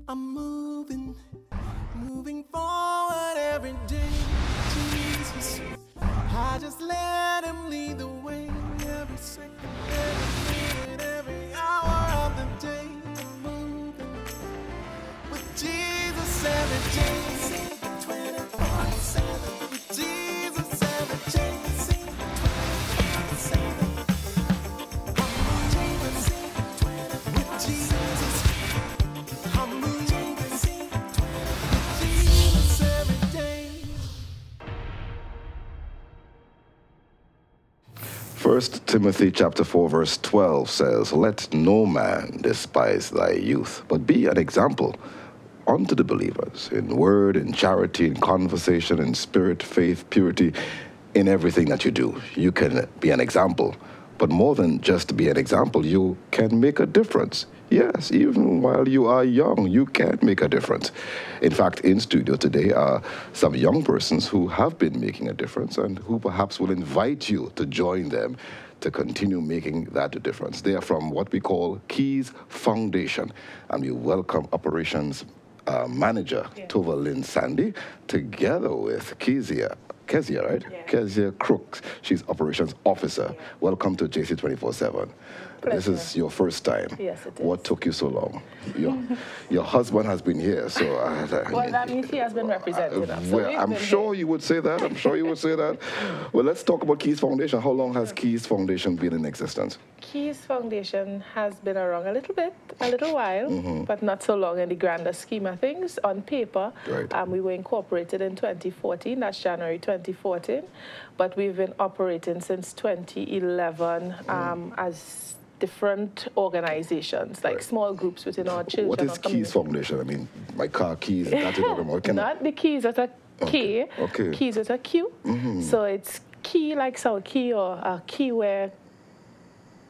I'm moving forward every day, Jesus. I just let him lead the way every second, every minute, every hour of the day. I'm moving with Jesus every day. 24/7 with Jesus every day. 24/7. First Timothy chapter 4 verse 12 says, "Let no man despise thy youth, but be an example unto the believers in word, in charity, in conversation, in spirit, faith, purity, in everything that you do." You can be an example, but more than just be an example, you can make a difference. Yes, even while you are young, you can make a difference. In fact, in studio today are some young persons who have been making a difference and who perhaps will invite you to join them to continue making that difference. They are from what we call Quays Foundation, and we welcome Operations Manager Tova Lynn Sandy together with Kezia, right? Yeah. Kezia Crooks. She's Operations Officer. Yeah. Welcome to JC 24/7. Pleasure. This is your first time. Yes, it is. What took you so long? Your husband has been here, so... well, that means he has been represented. Well, I'm sure you would say that. I'm sure you would say that. Well, let's talk about Quays Foundation. How long has Quays Foundation been in existence? Quays Foundation has been around a little while, but not so long in the grander scheme of things. On paper, right. We were incorporated in 2014. That's January 2014. But we've been operating since 2011 as different organizations, like small groups within our church. What is Quays Foundation? I mean, my car keys, that's what Not the keys with a K, keys with a Q. So it's key like our key, or a key where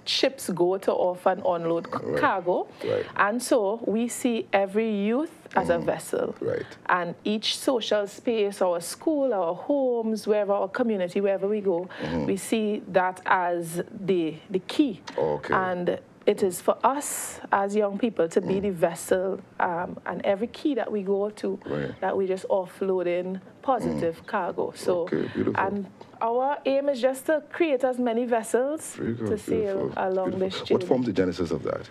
ships go to off and unload cargo. Right. And so we see every youth as a vessel. Right. And each social space, our school, our homes, wherever, our community, wherever we go, we see that as the key. Okay. And it is for us as young people to be the vessel, and every key that we go to, that we just offload in positive cargo. So, and our aim is just to create as many vessels to sail along this journey. What formed the genesis of that?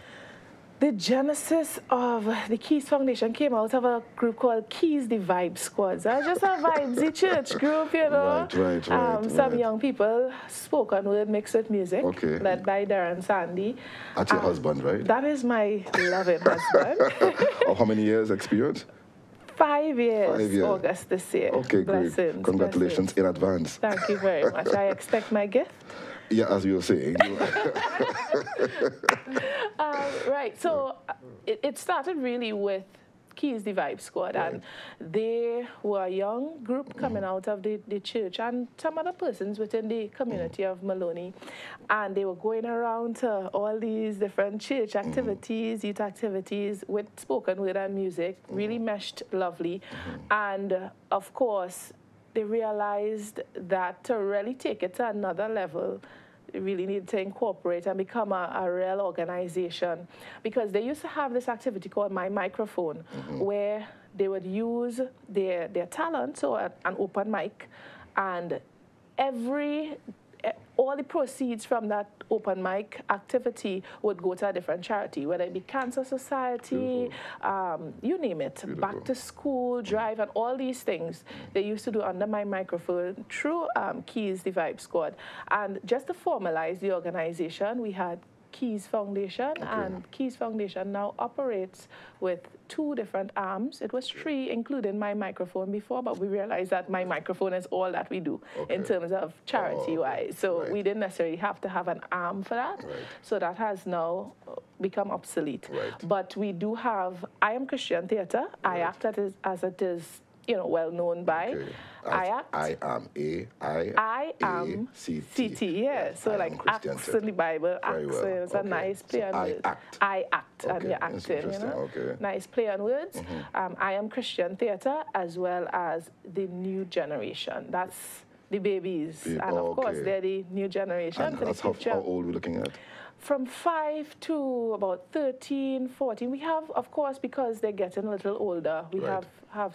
The genesis of the Quays Foundation came out of a group called Quays the Vibe Squads. Just a vibesy church group, you know. Right. Some young people, spoken word mixed with music, led by Darren Sandy. That's your husband, right? That is my loving husband. Of how many years experience? 5 years. 5 years. August this year. Okay, blessings, great. Congratulations in advance. Thank you very much. I expect my gift. Yeah, as you were saying. Right, so it started really with Quays the Vibe Squad, and they were a young group coming out of the church and some other persons within the community of Maloney, and they were going around to all these different church activities, youth activities with spoken word and music, really meshed lovely, and of course they realized that to really take it to another level, they really need to incorporate and become a real organization, because they used to have this activity called My Microphone, where they would use their talent, so an open mic, and all the proceeds from that open mic activity would go to a different charity, whether it be Cancer Society, you name it, back to school, drive, and all these things they used to do under My Microphone through Quays the Vibe Squad. And just to formalize the organization, we had Quays Foundation, and Quays Foundation now operates with 2 different arms. It was 3, including My Microphone before, but we realized that My Microphone is all that we do in terms of charity-wise. So we didn't necessarily have to have an arm for that. So that has now become obsolete. But we do have I Am Christian Theatre. I act as it is, you know, well known by. I act. I am CT. Yeah. So like acts in the Bible. Acts is a nice play on words. I act, and you're acting. You know. Nice play on words. I Am Christian Theatre, as well as the new generation. That's the babies, and of course they're the new generation. And for that's the future. how old we're looking at? from 5 to about 13, 14. We have, of course, because they're getting a little older, we have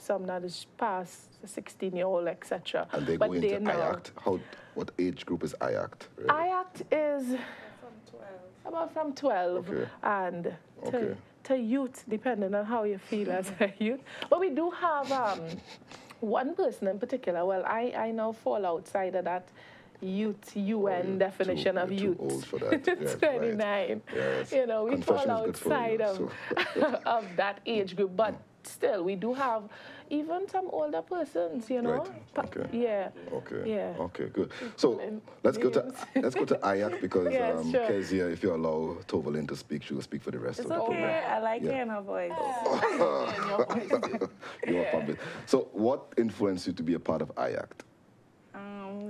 some that is past 16-year-old, etc. And they go into IACT. What age group is IACT? Really? IACT is about from 12 and to youth, depending on how you feel as a youth. But we do have one person in particular. Well, I now fall outside of that youth UN definition of youth. Too old for that. 29. Yes. You know, we Confession fall outside of that age group, but still we do have even some older persons, you know. Yeah. Okay, good. So let's go to IAC because Kezia, if you allow Tovalin to speak, she will speak for the rest of the program. Okay, I like hearing her voice. You're public. So what influenced you to be a part of IAC?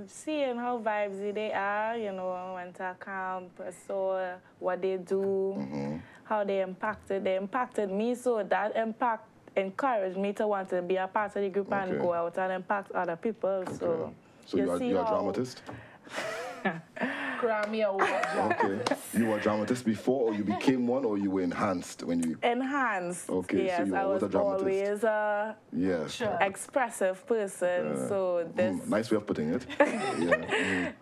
Seeing how vibesy they are, you know, I went to a camp, I saw what they do, how they impacted me, so that impact encouraged me to want to be a part of the group and go out and impact other people. So you're a dramatist? Grammy Award dramatist. You were a dramatist before, or you became one, or you were enhanced when you... Enhanced. Okay, yes, so you were I was a dramatist. Always a expressive person, so this... nice way of putting it.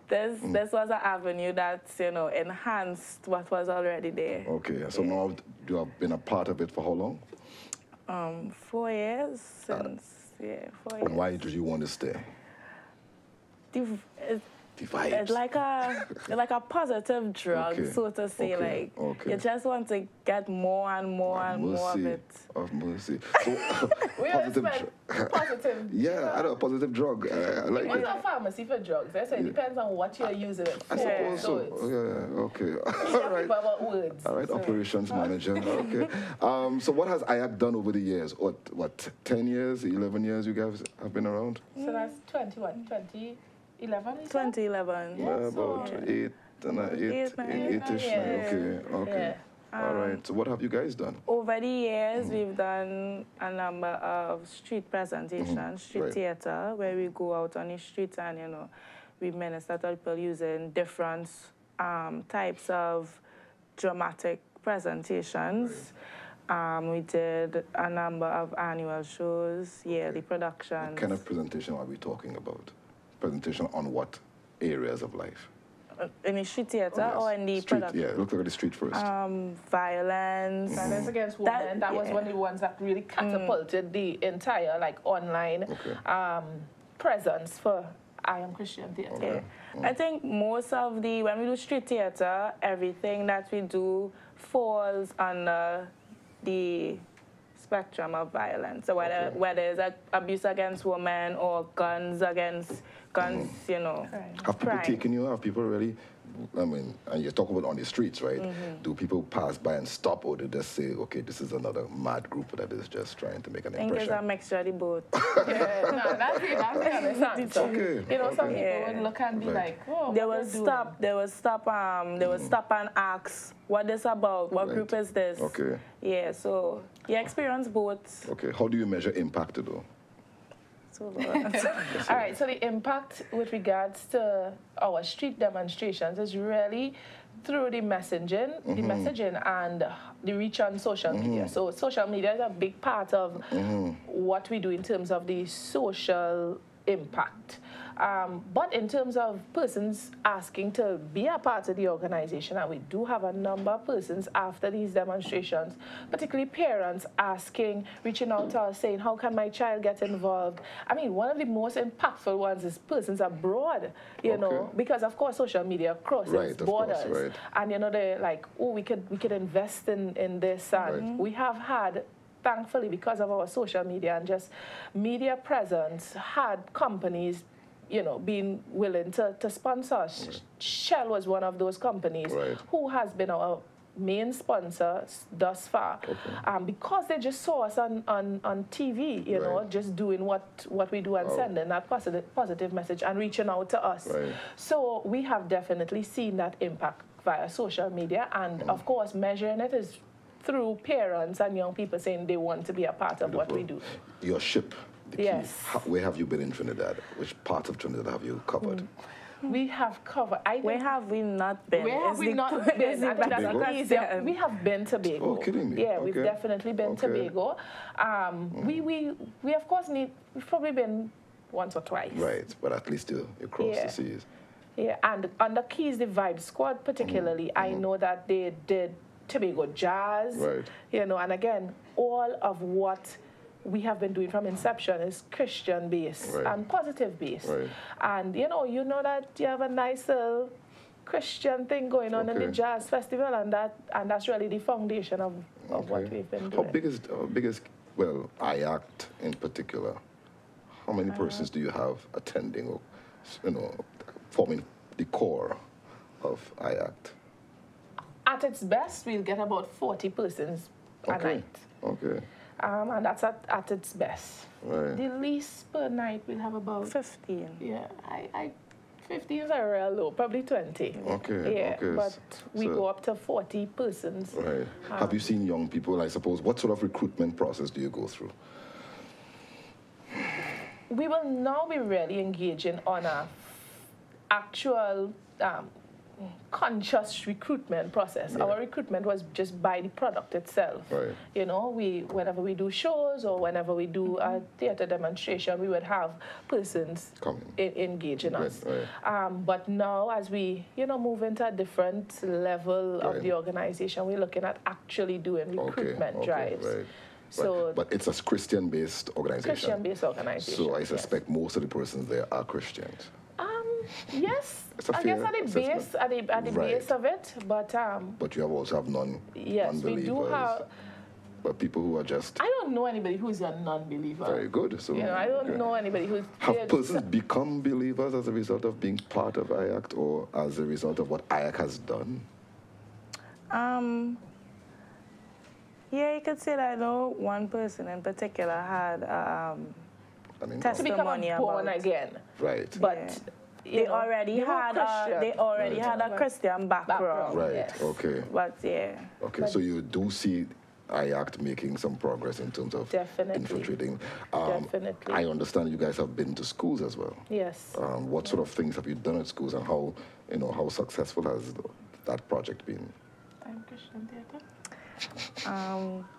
This was an avenue that, you know, enhanced what was already there. Okay, so now you have been a part of it for how long? 4 years since, 4 years. And why did you want to stay? It's like a positive drug, so to say. You just want to get more and more and more of it. Of mercy. So, positive. Yeah, I know, a positive drug. I like it. What's a pharmacy for drugs? So it depends on what you're using it for. I suppose so. Okay. All right. Words. All right, operations manager. Okay. So what has IAC done over the years? What 10 years, 11 years you guys have been around? So that's 2011? 2011. Yeah, about 8-ish. Okay. All right. So what have you guys done? Over the years, we've done a number of street presentations, street theater, where we go out on the streets and, you know, we minister to people using different types of dramatic presentations. We did a number of annual shows, yearly productions. What kind of presentation are we talking about? Presentation on what areas of life? In the street theater or in the production? Yeah, look at the street first. Violence. Violence against women. That was one of the ones that really catapulted the entire online presence for I Am Christian Theater. I think most of when we do street theater, everything that we do falls under the spectrum of violence. So whether it's abuse against women or guns, you know. Have people taken you? Have people really, I mean, and you're talking about on the streets, right? Do people pass by and stop, or do they just say, okay, this is another mad group that is just trying to make an impression? I think it's a mixture of the both. That's the honest answer. Okay. You know, some people would look and be like, oh, they will stop and ask, what this about? What group is this? Okay. Yeah, so you experience both. Okay. How do you measure impact, though? All right, so the impact with regards to our street demonstrations is really through the messaging, and the reach on social media. So social media is a big part of what we do in terms of the social impact. But in terms of persons asking to be a part of the organization, and we do have a number of persons after these demonstrations, particularly parents asking, reaching out to us saying, how can my child get involved? I mean, one of the most impactful ones is persons abroad, you know, because of course social media crosses borders. And you know, they're like, oh, we could invest in this, and we have had, thankfully, because of our social media and just media presence, had companies, you know, being willing to sponsor us. Shell was one of those companies who has been our main sponsor thus far, because they just saw us on TV, you know, just doing what we do and sending that positive message and reaching out to us. So we have definitely seen that impact via social media, and of course measuring it is through parents and young people saying they want to be a part of what we do. Your ship, the key. Where have you been in Trinidad? Which part of Trinidad have you covered? we have covered. Where have we not been? Where have we not been? I think that's the we have been Tobago. Oh, kidding me. Yeah, we've definitely been Tobago. We of course we've probably been once or twice. Right, but at least you crossed the seas. Yeah, and on the Quays, the Vibe Squad particularly, I know that they did Tobago Jazz. Right. You know, and again, all of what we have been doing from inception is Christian based and positive based. Right. And you know that you have a nice little Christian thing going on in the jazz festival, and that's really the foundation of what we've been doing. How big is well, IACT in particular? How many persons do you have attending, or forming the core of IACT? At its best, we'll get about 40 persons a night. Okay. And that's at its best. Right. The least per night, we'll have about 15. Yeah, 15 is a real low, probably 20. Okay. Yeah, okay. but we go up to 40 persons. Right. Have you seen young people, I suppose, what sort of recruitment process do you go through? We will now be really engaging on a actual conscious recruitment process. Right. Our recruitment was just by the product itself. Right. You know, whenever we do shows or whenever we do a theater demonstration, we would have persons engaging us. Right. But now, as we move into a different level of the organization, we're looking at actually doing recruitment drives. Right. So, but it's a Christian-based organization. Christian-based organization. So I suspect most of the persons there are Christians. Yes, I guess at the base of it, but you also have non-believers. Yes, we do have. But people who are just. I don't know anybody who's a non-believer. Very good. So I don't know anybody who's. Have persons become believers as a result of being part of IACT or as a result of what IACT has done? Yeah, you could say that. I know one person in particular had testimony about born again. Right. But they already had a Christian background. Right. Yes. Okay. But yeah. Okay. So you do see IACT making some progress in terms of infiltrating. Definitely. I understand you guys have been to schools as well. Yes. What sort of things have you done at schools, and how successful has that project been? Christian Theater.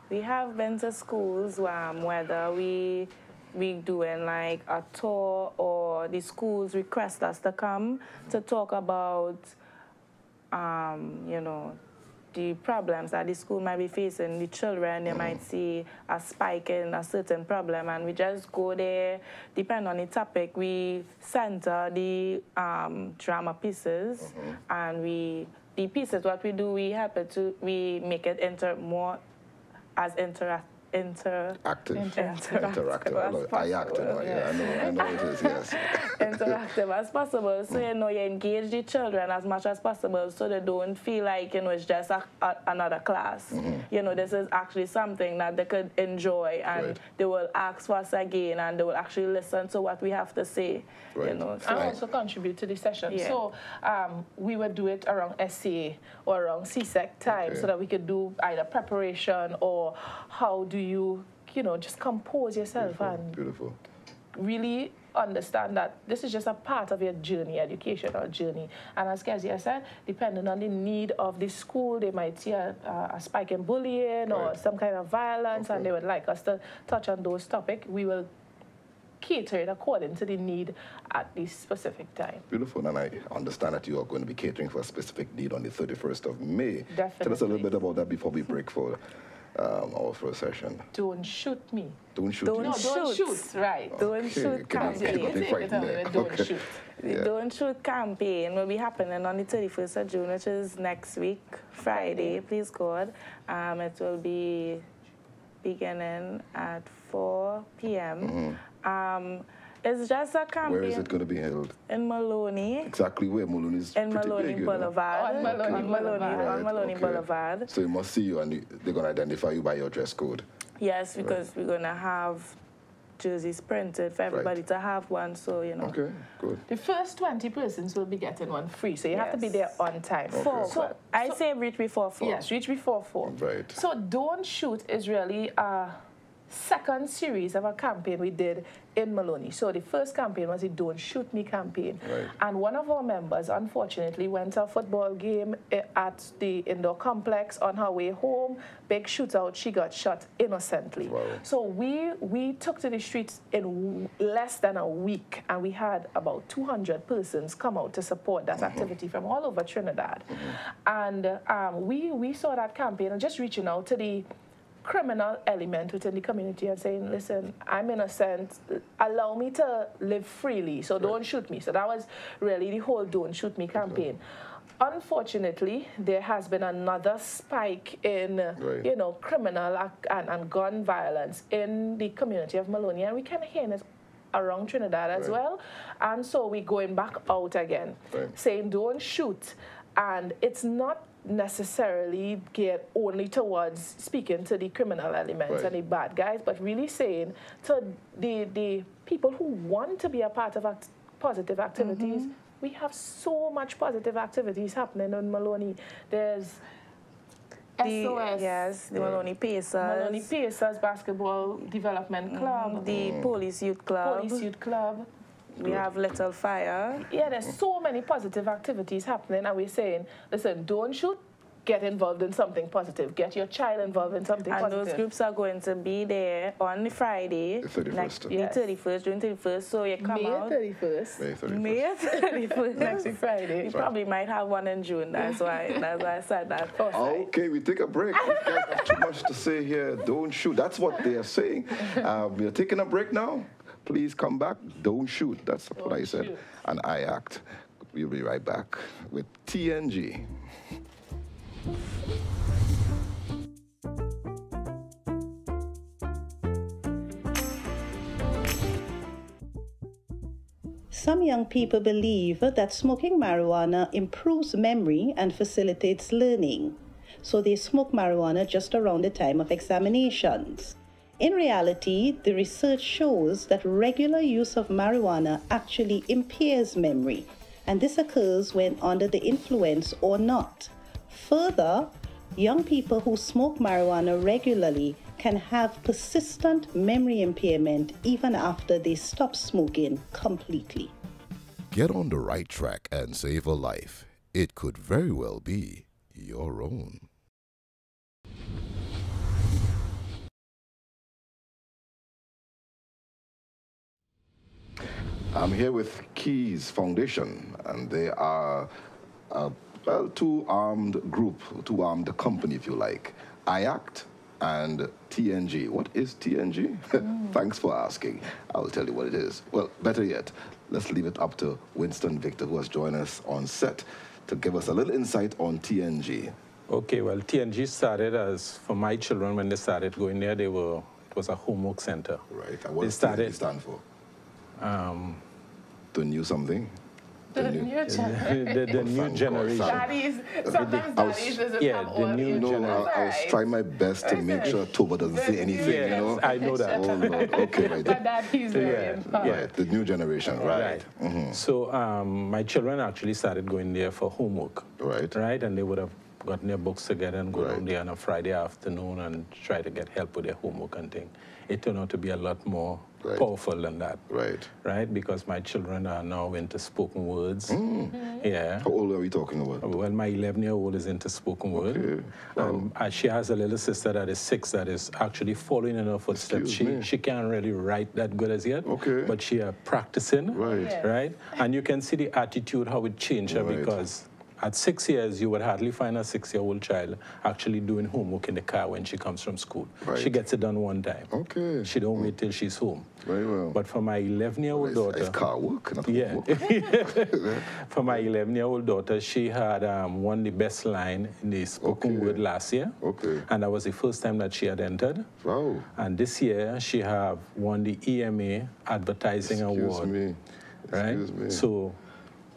We have been to schools whether we doing like a tour or the schools request us to come to talk about the problems that the school might be facing. The children, they might see a spike in a certain problem, and we just go there, depend on the topic. We center the drama pieces, and the pieces, what we do, we make it more as interactive. Interactive. I act. I know it is. Yes. Interactive as possible. So you engage the children as much as possible, so they don't feel like it's just another class. This is actually something that they could enjoy, and they will ask for us again, and they will actually listen to what we have to say. Right. And also contribute to the session. Yeah. So we would do it around SCA or around CSEC time, so that we could do either preparation or how do you just compose yourself and really understand that this is just a part of your journey, educational journey. And as Kezia said, depending on the need of the school, they might see a spike in bullying or some kind of violence, and they would like us to touch on those topics. We will cater it according to the need at this specific time. Beautiful. And I understand that you are going to be catering for a specific need on the 31st of May. Definitely. Tell us a little bit about that before we break for our first session. Don't shoot me. Don't shoot. Don't shoot. Right. Don't shoot campaign. Don't shoot. The Don't Shoot campaign will be happening on the 31st of June, which is next week, Friday, please God. It will be beginning at 4 p.m. It's just a campaign. Where is it going to be held? In Maloney. Exactly where? Maloney is in pretty Maloney big, Boulevard. On Maloney Boulevard. So you must see you, and they're going to identify you by your dress code. Yes, because we're going to have jerseys printed for everybody to have one, so Okay, good. The first 20 persons will be getting one free, so you have to be there on time. Okay. So I say reach before 4. Yes, reach before 4. Right. So Don't Shoot is really a second series of a campaign we did in Maloney. So the first campaign was the Don't Shoot Me campaign. Right. And one of our members, unfortunately, went to a football game at the indoor complex. On her way home, big shootout, she got shot innocently. Wow. So we took to the streets in less than a week, and we had about 200 persons come out to support that activity from all over Trinidad. And we saw that campaign and just reaching out to the criminal element within the community and saying, listen, I'm innocent, allow me to live freely, so don't shoot me. So that was really the whole Don't Shoot Me campaign. Unfortunately, there has been another spike in, you know, criminal and gun violence in the community of Maloney, and we can hear it around Trinidad as well. And so we're going back out again, saying don't shoot. And it's not necessarily geared only towards speaking to the criminal elements and the bad guys, but really saying to the people who want to be a part of positive activities. We have so much positive activities happening in Maloney. There's SOS. Yes, the Maloney Pacers. Maloney Pacers Basketball Development Club. The Police Youth Club. Police Youth Club. We have Little Fire. Yeah, there's so many positive activities happening, and we're saying, listen, don't shoot, get involved in something positive. Get your child involved in something positive. And those groups are going to be there on the Friday. The 31st. The 31st, June 31st, so you come out. May 31st. May 31st. Next week Friday. You probably might have one in June, that's why I said that. Okay, we take a break. You guys have too much to say here. Don't shoot. That's what they are saying. We're taking a break now. Please come back. Don't shoot. That's what I said. And I act. We'll be right back with TNG. Some young people believe that smoking marijuana improves memory and facilitates learning, so they smoke marijuana just around the time of examinations. In reality, the research shows that regular use of marijuana actually impairs memory, and this occurs when under the influence or not. Further, young people who smoke marijuana regularly can have persistent memory impairment even after they stop smoking completely. Get on the right track and save a life. It could very well be your own. I'm here with Quays Foundation, and they are a two-armed group, two-armed company, if you like. IACT and TNG. What is TNG? Thanks for asking. I'll tell you what it is. Well, better yet, let's leave it up to Winston Victor, who has joined us on set, to give us a little insight on TNG. Okay, well, TNG started as, for my children, when they started going there, it was a homework center. Right, and what does TNG stand for? To new something? The new generation. Daddies, sometimes daddies doesn't have all the new generation. I was trying my best to make sure Toba doesn't say anything, you know? I know that. Oh, Lord. Okay, right. But daddies Right, the new generation, right. So my children actually started going there for homework. Right, and they would have gotten their books together and go down there on a Friday afternoon and try to get help with their homework and things. It turned out to be a lot more powerful than that. Right, because my children are now into spoken words. Yeah. How old are we talking about? Well, my 11-year-old is into spoken word. Wow. She has a little sister that is 6 that is actually following in her footsteps. She can't really write that good as yet, but she is practicing. Right. And you can see the attitude, how it changed her, because at 6 years, you would hardly find a 6-year-old child actually doing homework in the car when she comes from school. She gets it done one time. She don't wait till she's home. Very well. But for my 11-year-old daughter... It's car work, not homework. For my 11-year-old daughter, she had won the best line in the spoken word last year. And that was the first time that she had entered. Wow. And this year, she have won the EMA Advertising Award. Excuse me. So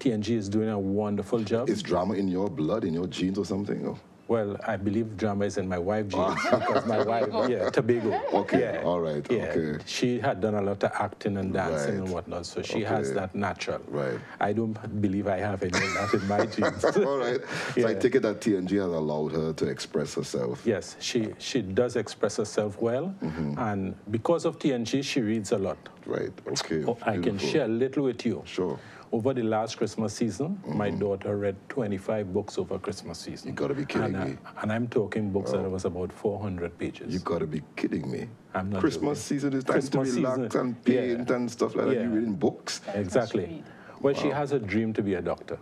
TNG is doing a wonderful job. Is drama in your blood, in your genes or something? Or? Well, I believe drama is in my wife's genes because my wife, Tobago. Okay, all right, okay. She had done a lot of acting and dancing and whatnot, so she has that natural. Right. I don't believe I have any of that in my genes. All right. So I take it that TNG has allowed her to express herself. Yes, she does express herself well, and because of TNG, she reads a lot. Right, okay. I can share a little with you. Sure. Over the last Christmas season, my daughter read 25 books over Christmas season. You gotta be kidding me. And I'm talking books that was about 400 pages. You gotta be kidding me. I'm not Christmas season is time to relax and paint and stuff like that. You're reading books? Exactly. Well, she has a dream to be a doctor.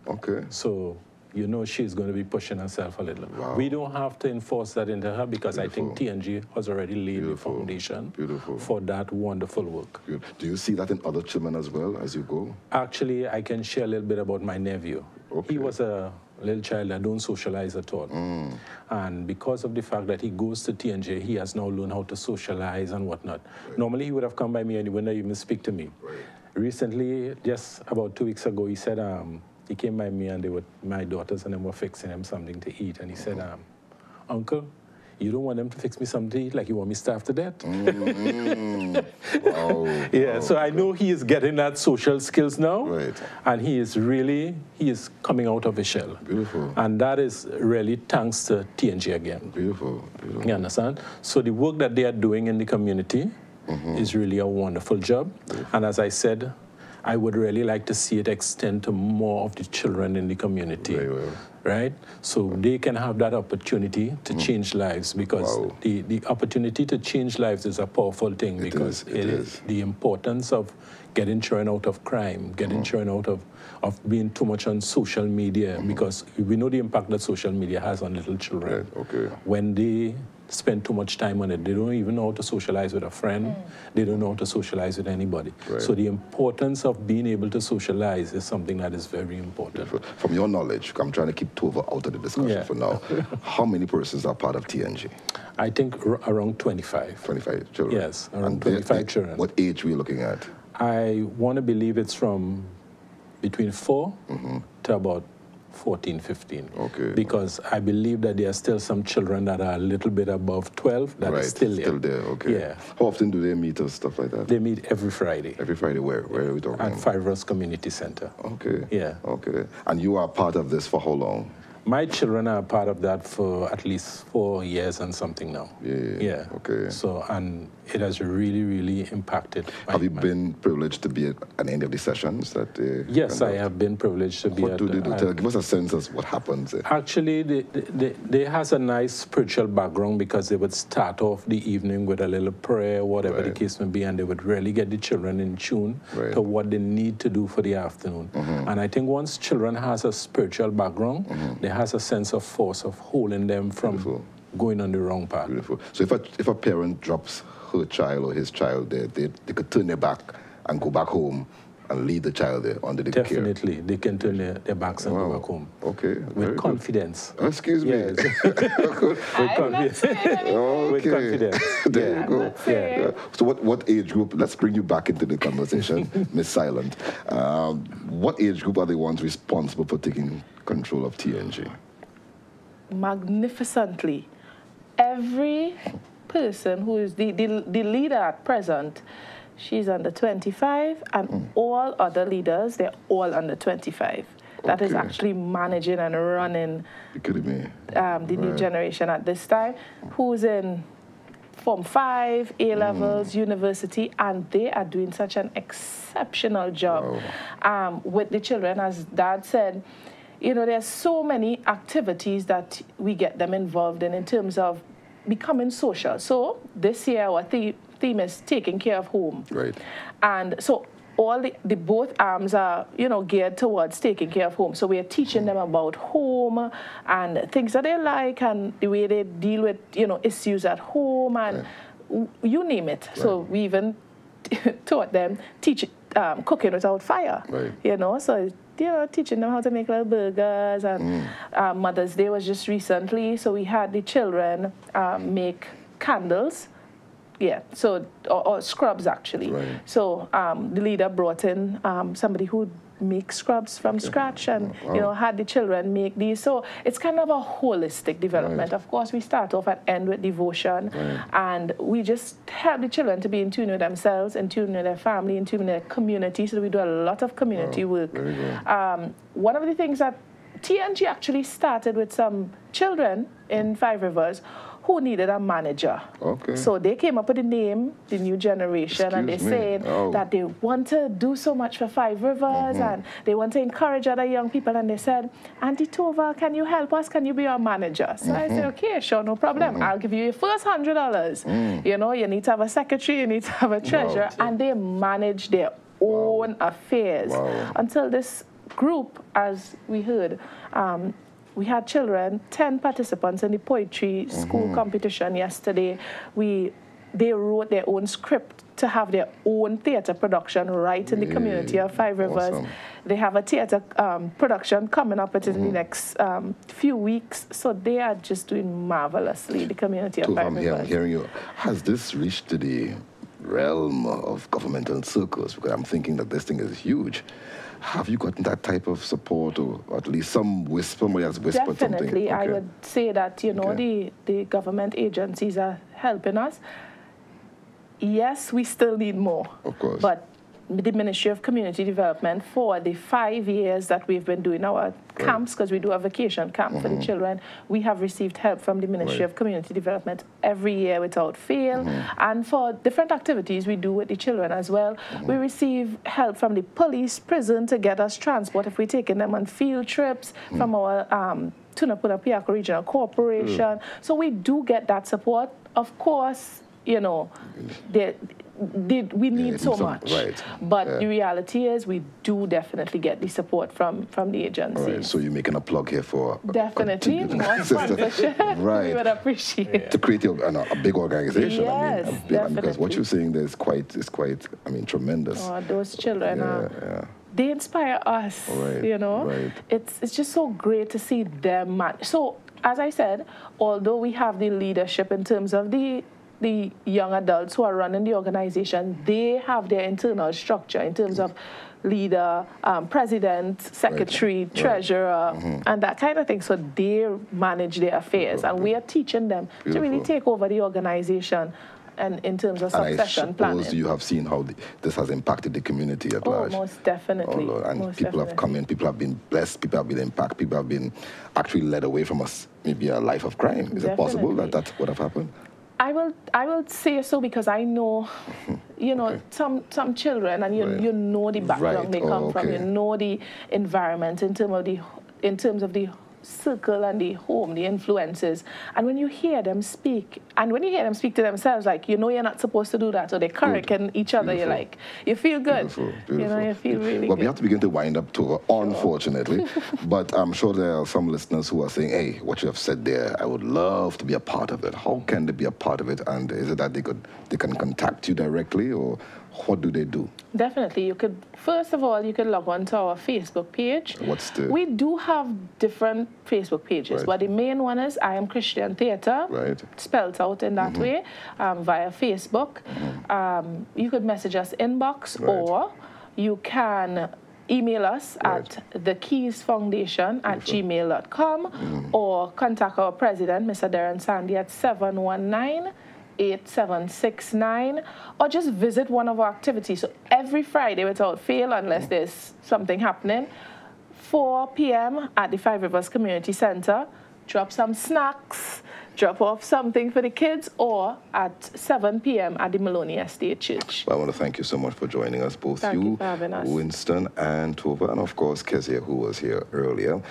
Okay. So, you know she's going to be pushing herself a little. Wow. We don't have to enforce that into her because I think TNG has already laid the foundation for that wonderful work. Do you see that in other children as well as you go? Actually, I can share a little bit about my nephew. He was a little child that don't socialize at all. And because of the fact that he goes to TNG, he has now learned how to socialize and whatnot. Normally, he would have come by me and he wouldn't even speak to me. Recently, just about 2 weeks ago, he said, he came by me and my daughters and them were fixing him something to eat. And he said, Uncle, you don't want them to fix me something to eat like you want me starve to death? So I know he is getting that social skills now. Right. And he is coming out of his shell. Beautiful. And that is really thanks to TNG again. Beautiful. You understand? So the work that they are doing in the community is really a wonderful job. And as I said, I would really like to see it extend to more of the children in the community. Very well. Right? So they can have that opportunity to change lives because the opportunity to change lives is a powerful thing because it is the importance of getting children out of crime, getting children out of being too much on social media because we know the impact that social media has on little children. When they spend too much time on it, they don't even know how to socialize with a friend. They don't know how to socialize with anybody. So the importance of being able to socialize is something that is very important. From your knowledge, I'm trying to keep Tova out of the discussion for now. How many persons are part of TNG? I think around 25. 25 children? Yes, around 25 children. What age are we looking at? I want to believe it's from between 4 to about 14, 15. Okay. Because I believe that there are still some children that are a little bit above 12 that are still there. Still there, okay. Yeah. How often do they meet or stuff like that? They meet every Friday. Every Friday, where are we talking? At Five Rose Community Center. Okay. Yeah. Okay. And you are part of this for how long? My children are part of that for at least 4 years and something now. Yeah. Okay. So, and it has really, really impacted. Have you been privileged to be at any of the sessions that Yes, I have been privileged to be at. What do they do? Give us a sense of what happens. Actually, they has a nice spiritual background because they would start off the evening with a little prayer, whatever the case may be, and they would really get the children in tune to what they need to do for the afternoon. And I think once children has a spiritual background, they has a sense of force of holding them from going on the wrong path. Beautiful. So if a parent drops her child or his child there, they could turn their back and go back home and leave the child there under the care. Definitely. They can turn their backs and go back home. Okay. With confidence. Excuse me. Yes. With confidence. With confidence. There you go. So what age group, let's bring you back into the conversation, Miss Silent. What age group are the ones responsible for taking control of TNG? Magnificently. Every person who is the leader at present, she's under 25, and all other leaders, they're all under 25. That is actually managing and running the new generation at this time, who's in Form 5, A-levels, university, and they are doing such an exceptional job with the children. As Dad said, you know, there's so many activities that we get them involved in terms of becoming social. So this year our theme is taking care of home. Right. And so all the both arms are, you know, geared towards taking care of home. So we are teaching them about home and things that they like and the way they deal with, you know, issues at home and you name it. So we even taught them cooking without fire. You know, so you know, teaching them how to make little burgers, and Mother's Day was just recently, so we had the children make candles, so or scrubs actually. So the leader brought in somebody who make scrubs from scratch and, you know, had the children make these. So it's kind of a holistic development. Of course, we start off and end with devotion, and we just help the children to be in tune with themselves, in tune with their family, in tune with their community. So we do a lot of community work. One of the things that TNG actually started with some children in Five Rivers who needed a manager. So they came up with the name, the new generation, and they said that they want to do so much for Five Rivers and they want to encourage other young people. And they said, Auntie Tova, can you help us? Can you be our manager? So I said, okay, sure, no problem. I'll give you your first $100. You know, you need to have a secretary, you need to have a treasurer. And they manage their own affairs until this group, as we heard, we had children, 10 participants in the poetry school competition yesterday. They wrote their own script to have their own theater production right in the community of Five Rivers. They have a theater production coming up within the next few weeks. So they are just doing marvelously, the community of Five Rivers. I'm hearing you. Has this reached to the realm of governmental circles? Because I'm thinking that this thing is huge. Have you gotten that type of support, or at least some whisper, somebody has whispered something? Definitely. I would say that, you know, the government agencies are helping us. Yes, we still need more. Of course. But the Ministry of Community Development, for the 5 years that we've been doing our camps, because we do a vacation camp for the children, we have received help from the Ministry of Community Development every year without fail. And for different activities we do with the children as well, we receive help from the police, prison to get us transport if we're taking them on field trips, from our Tunapuna-Piako Regional Corporation. So we do get that support. Of course, you know, we need so much. But the reality is we do definitely get the support from the agencies. So you're making a plug here for definitely more sponsorship. We would appreciate to create a big organization. Yes, I mean, because what you're saying there is quite I mean, tremendous. Oh, those children are they inspire us. You know, it's just so great to see them. So as I said, although we have the leadership in terms of the young adults who are running the organization, they have their internal structure in terms of leader, president, secretary, treasurer, and that kind of thing. So they manage their affairs, and we are teaching them to really take over the organization. And in terms of succession planning. I suppose you have seen how this has impacted the community at large. Most definitely. And people have come in, people have been blessed, people have been impacted, people have been actually led away from maybe a life of crime. Is it possible that that would have happened? I will say so, because I know, you know, some children, and you know the background they come from, you know the environment in terms of the circle and the home, the influences. And when you hear them speak, and when you hear them speak to themselves, like, you know, you're not supposed to do that, or they're correcting each other, you're like, you feel good. You know, you feel really good. We have to begin to wind up to unfortunately. But I'm sure there are some listeners who are saying, hey, what you have said there, I would love to be a part of it. How can they be a part of it? And is it that they can contact you directly, or what do they do? Definitely. You could, first of all, you can log on to our Facebook page. We do have different Facebook pages, but the main one is I Am Christian Theatre, spelled out in that way, via Facebook. You could message us inbox, or you can email us at the Quays Foundation at gmail.com, or contact our president, Mr. Darren Sandy, at 719-8769, or just visit one of our activities. So every Friday without fail, unless there's something happening, 4 p.m. at the Five Rivers Community Center, drop some snacks, drop off something for the kids, or at 7 p.m. at the Maloney Estate Church. Well, I want to thank you so much for joining us, both you for having us. Winston and Tova, and of course Kezia, who was here earlier.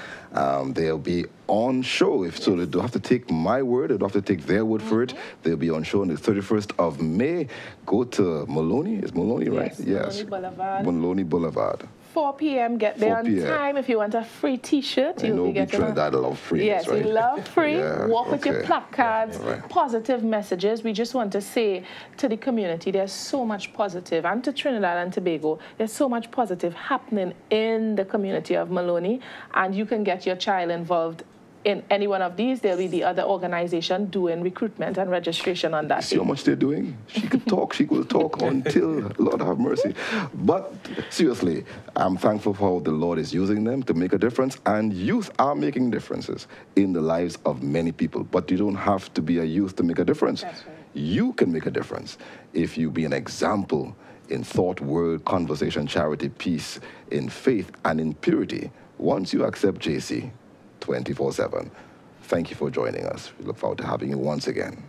They'll be on show, so they don't have to take my word, they don't have to take their word for it. They'll be on show on the 31st of May. Go to Maloney, is Maloney right? Yes, Maloney Boulevard. Maloney Boulevard. 4 p.m. Get there on time. If you want a free T-shirt, you'll be getting Trinidad love free. Yes, we love free. Walk with your placards, positive messages. We just want to say to the community, there's so much positive, and to Trinidad and Tobago, there's so much positive happening in the community of Maloney, and you can get your child involved in any one of these, there'll be the other organization doing recruitment and registration on that. See how much they're doing? She could talk, she will talk until, Lord have mercy. But seriously, I'm thankful for how the Lord is using them to make a difference, and youth are making differences in the lives of many people. But you don't have to be a youth to make a difference. That's right. You can make a difference if you be an example in thought, word, conversation, charity, peace, in faith, and in purity once you accept JC 24/7. Thank you for joining us. We look forward to having you once again.